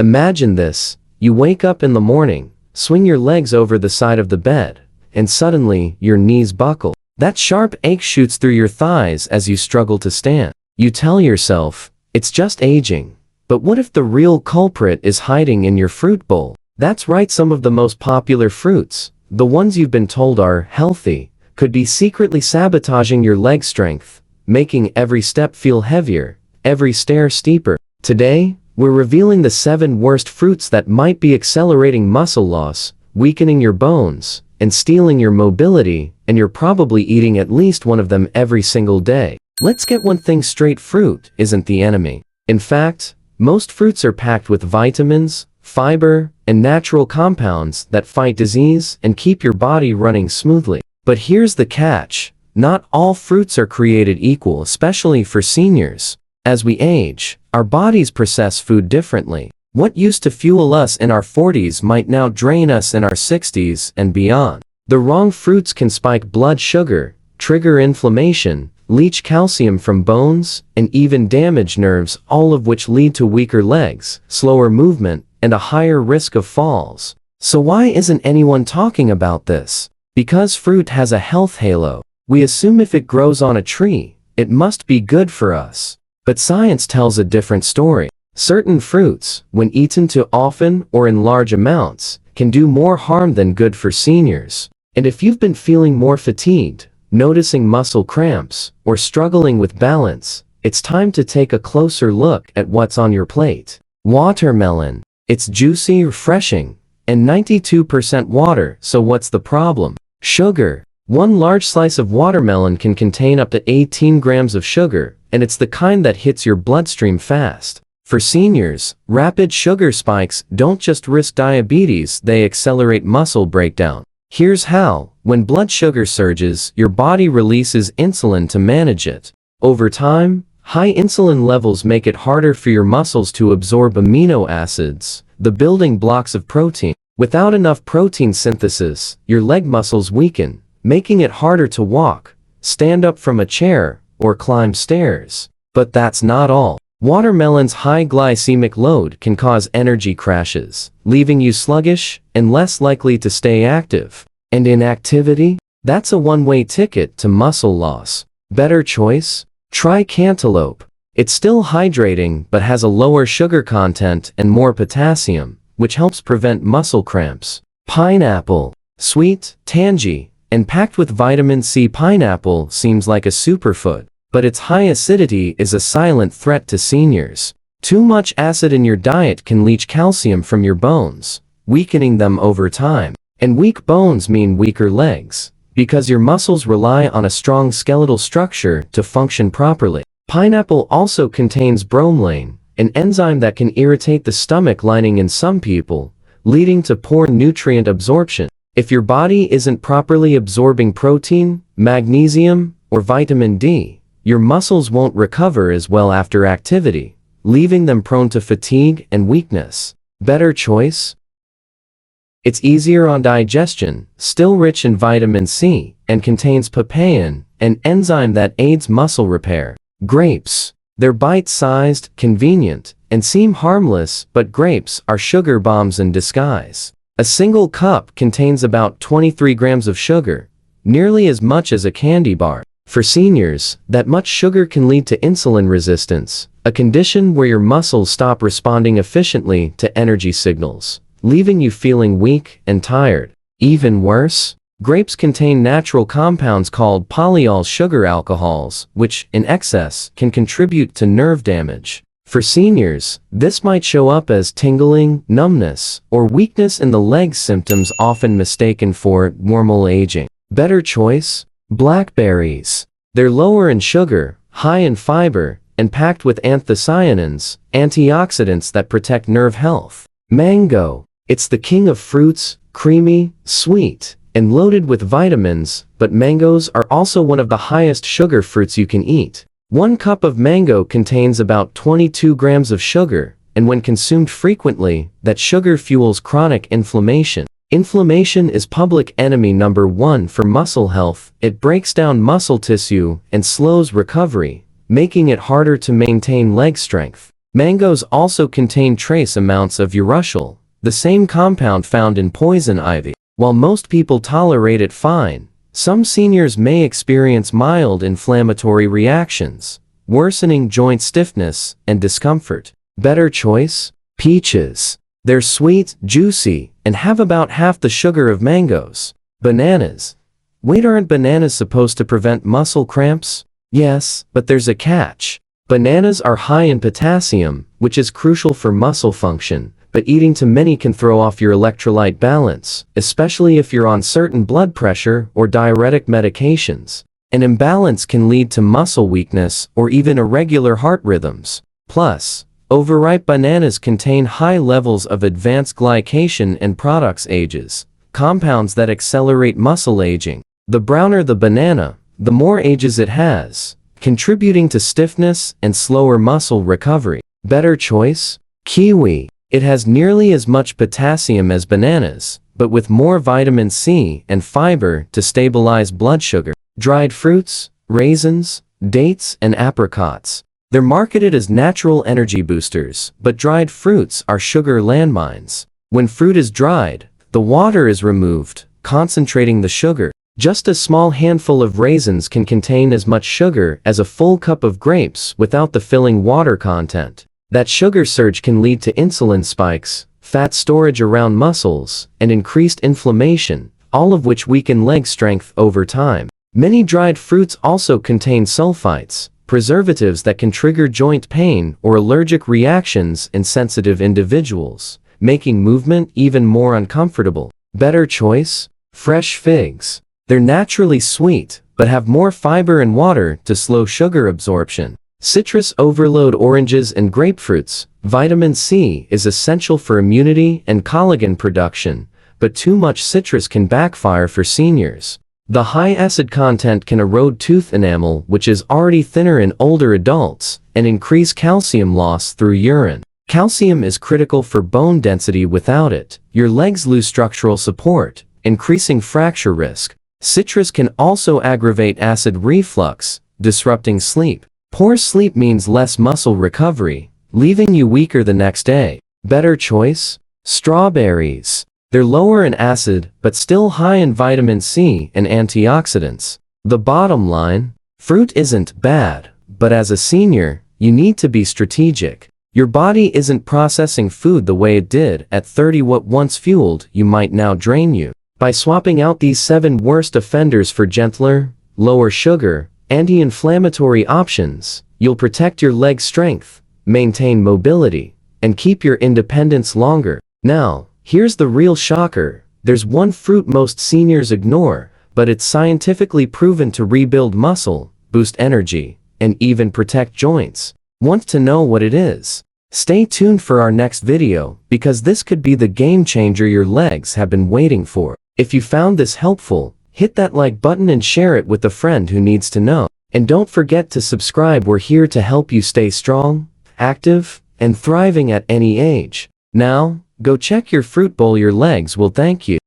Imagine this: you wake up in the morning, swing your legs over the side of the bed, and suddenly your knees buckle. That sharp ache shoots through your thighs as you struggle to stand. You tell yourself, it's just aging. But what if the real culprit is hiding in your fruit bowl? That's right, some of the most popular fruits, the ones you've been told are healthy, could be secretly sabotaging your leg strength, making every step feel heavier, every stair steeper. Today, we're revealing the 7 worst fruits that might be accelerating muscle loss, weakening your bones, and stealing your mobility, and you're probably eating at least one of them every single day. Let's get one thing straight: fruit isn't the enemy. In fact, most fruits are packed with vitamins, fiber, and natural compounds that fight disease and keep your body running smoothly. But here's the catch: not all fruits are created equal, especially for seniors. As we age, our bodies process food differently. What used to fuel us in our 40s might now drain us in our 60s and beyond. The wrong fruits can spike blood sugar, trigger inflammation, leach calcium from bones, and even damage nerves, all of which lead to weaker legs, slower movement, and a higher risk of falls. So why isn't anyone talking about this? Because fruit has a health halo. We assume if it grows on a tree, it must be good for us. But science tells a different story. Certain fruits, when eaten too often or in large amounts, can do more harm than good for seniors. And if you've been feeling more fatigued, noticing muscle cramps, or struggling with balance, it's time to take a closer look at what's on your plate. Watermelon. It's juicy, refreshing, and 92% water, so what's the problem? Sugar. One large slice of watermelon can contain up to 18 grams of sugar, and it's the kind that hits your bloodstream fast. For seniors, rapid sugar spikes don't just risk diabetes, they accelerate muscle breakdown. Here's how: when blood sugar surges, your body releases insulin to manage it. Over time, high insulin levels make it harder for your muscles to absorb amino acids, the building blocks of protein. Without enough protein synthesis, your leg muscles weaken, making it harder to walk, stand up from a chair, or climb stairs. But that's not all. Watermelon's high glycemic load can cause energy crashes, leaving you sluggish and less likely to stay active. And inactivity? That's a one-way ticket to muscle loss. Better choice? Try cantaloupe. It's still hydrating but has a lower sugar content and more potassium, which helps prevent muscle cramps. Pineapple. Sweet, tangy, and packed with vitamin C. Pineapple seems like a superfood, but its high acidity is a silent threat to seniors. Too much acid in your diet can leach calcium from your bones, weakening them over time. And weak bones mean weaker legs, because your muscles rely on a strong skeletal structure to function properly. Pineapple also contains bromelain, an enzyme that can irritate the stomach lining in some people, leading to poor nutrient absorption. If your body isn't properly absorbing protein, magnesium, or vitamin D, your muscles won't recover as well after activity, leaving them prone to fatigue and weakness. Better choice? It's easier on digestion, still rich in vitamin C, and contains papain, an enzyme that aids muscle repair. Grapes. They're bite-sized, convenient, and seem harmless, but grapes are sugar bombs in disguise. A single cup contains about 23 grams of sugar, nearly as much as a candy bar. For seniors, that much sugar can lead to insulin resistance, a condition where your muscles stop responding efficiently to energy signals, leaving you feeling weak and tired. Even worse, grapes contain natural compounds called polyol sugar alcohols, which, in excess, can contribute to nerve damage. For seniors, this might show up as tingling, numbness, or weakness in the legs, symptoms often mistaken for normal aging. Better choice? Blackberries. They're lower in sugar, high in fiber, and packed with anthocyanins, antioxidants that protect nerve health. Mango. It's the king of fruits, creamy, sweet, and loaded with vitamins, but mangoes are also one of the highest sugar fruits you can eat. 1 cup of mango contains about 22 grams of sugar, and when consumed frequently, that sugar fuels chronic inflammation. Inflammation is public enemy number 1 for muscle health. It breaks down muscle tissue and slows recovery, making it harder to maintain leg strength. Mangoes also contain trace amounts of urushiol, the same compound found in poison ivy. While most people tolerate it fine, some seniors may experience mild inflammatory reactions, worsening joint stiffness and discomfort. Better choice? Peaches. They're sweet, juicy, and have about half the sugar of mangoes. Bananas. Wait, aren't bananas supposed to prevent muscle cramps? Yes, but there's a catch. Bananas are high in potassium, which is crucial for muscle function, but eating too many can throw off your electrolyte balance, especially if you're on certain blood pressure or diuretic medications. An imbalance can lead to muscle weakness or even irregular heart rhythms. Plus, overripe bananas contain high levels of advanced glycation and product ages, compounds that accelerate muscle aging. The browner the banana, the more ages it has, contributing to stiffness and slower muscle recovery. Better choice? Kiwi. It has nearly as much potassium as bananas, but with more vitamin C and fiber to stabilize blood sugar. Dried fruits, raisins, dates, and apricots. They're marketed as natural energy boosters, but dried fruits are sugar landmines. When fruit is dried, the water is removed, concentrating the sugar. Just a small handful of raisins can contain as much sugar as a full cup of grapes without the filling water content. That sugar surge can lead to insulin spikes, fat storage around muscles, and increased inflammation, all of which weaken leg strength over time. Many dried fruits also contain sulfites, preservatives that can trigger joint pain or allergic reactions in sensitive individuals, making movement even more uncomfortable. Better choice? Fresh figs. They're naturally sweet, but have more fiber and water to slow sugar absorption. Citrus overload oranges and grapefruits. Vitamin C is essential for immunity and collagen production, but too much citrus can backfire for seniors. The high acid content can erode tooth enamel, which is already thinner in older adults, and increase calcium loss through urine. Calcium is critical for bone density. Without it, your legs lose structural support, increasing fracture risk. Citrus can also aggravate acid reflux, disrupting sleep. Poor sleep means less muscle recovery, leaving you weaker the next day. Better choice? Strawberries. They're lower in acid, but still high in vitamin C and antioxidants. The bottom line? Fruit isn't bad, but as a senior, you need to be strategic. Your body isn't processing food the way it did at 30. What once fueled you might now drain you. By swapping out these 7 worst offenders for gentler, lower sugar, anti-inflammatory options, you'll protect your leg strength, maintain mobility, and keep your independence longer. Now, here's the real shocker. There's one fruit most seniors ignore, but it's scientifically proven to rebuild muscle, boost energy, and even protect joints. Want to know what it is? Stay tuned for our next video, because this could be the game changer your legs have been waiting for. If you found this helpful, hit that like button and share it with a friend who needs to know. And don't forget to subscribe. We're here to help you stay strong, active, and thriving at any age. Now, go check your fruit bowl. Your legs will thank you.